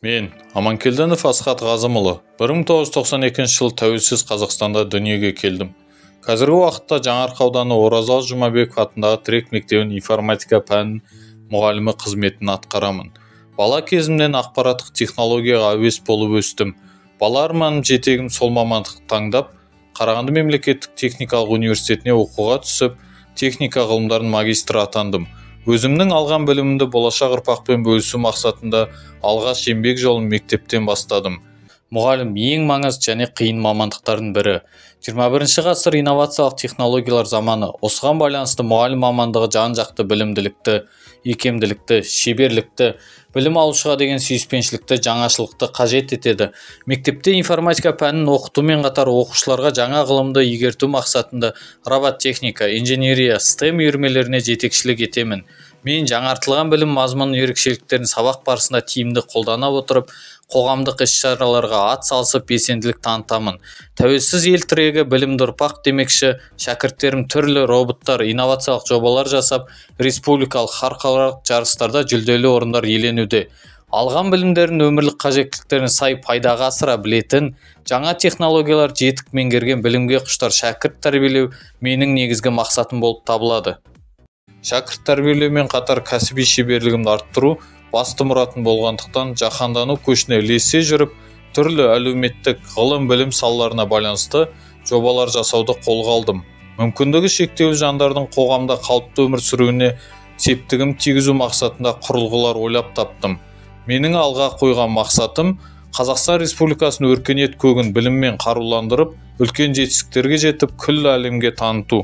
Мен Аманкелдінов Асхат Ғазымұлы 1992 жылы тәуелсіз Қазақстанда дүниеге келдім. Қазіргі уақытта Жаңаарқа ауданы Оразалы Жұмабеков атындағы Тірек мектебінің информатика пәнінің мұғалімі қызметін атқарамын. Бала кезімнен ақпараттық технологияға әуес болып өстім. Бала арманым жетегім сол мамандықты таңдап, Қарағанды мемлекеттік техникалық университетіне оқуға түсіп, техника ғылымдарының магистрі атандым. Өзімнің алған білімімді болашақ ұрпақпен бөлісу мақсатында алғаш еңбек жолын мектептен бастадым. Мұғалім ең маңызды және қиын мамандықтардың бірі. 21 ғасыр инновациялық технологиялар заманы. Осыған байланысты мұғалім мамандығы жан-жақты білімділікті, икемділікті, шеберлікті, білім алушыға деген сүйіспеншілікті, жаңашылдықты қажет етеді. Мектепте информатика пәнін оқытумен қатар оқушыларға жаңа ғылымды игерту мақсатында робототехника, инженерия, STEM үйірмелеріне жетекшілік етемін. Мен жаңартылған білім мазмұнының ерекшеліктерін сабақ барысында тиімді қолдана отырып, қоғамдық іс-шараларға атсалысып белсенділік танытамын. Тәуелсіз ел тірегі білімді ұрпақ демекші, шәкірттерім түрлі роботтар, инновациялық жобалар жасап, республикалық, халықаралық жарыстарда жүлделі орындар иеленуде. Алған білімдерін өмірлік қажеттіліктеріне сай пайдаға асыра білетін, жаңа технологиялар жетік меңгерген білімге құштар шәкірт тәрбиелеу менің негізгі мақсатым болып табылады. Шәкірт тәрбиелеумен қатар кәсіби шеберлігімді арттыру басты мұратым болғандықтан, жаһандану көшіне ілесе жүріп, түрлі әлеуметтік ғылым-білім салаларына байланысты жобалар жасауды қолға алдым. Мүмкіндігі шектеулі жандардың қоғамда қалыпты өмір сүруіне септігін тигізу мақсатында құрылғылар ойлап таптым. Менің алға қойған мақсатым Қазақстан Республикасының өркениет көгін біліммен қаруландырып, үлкен жетістіктерге жетіп, күллі әлемге таныту.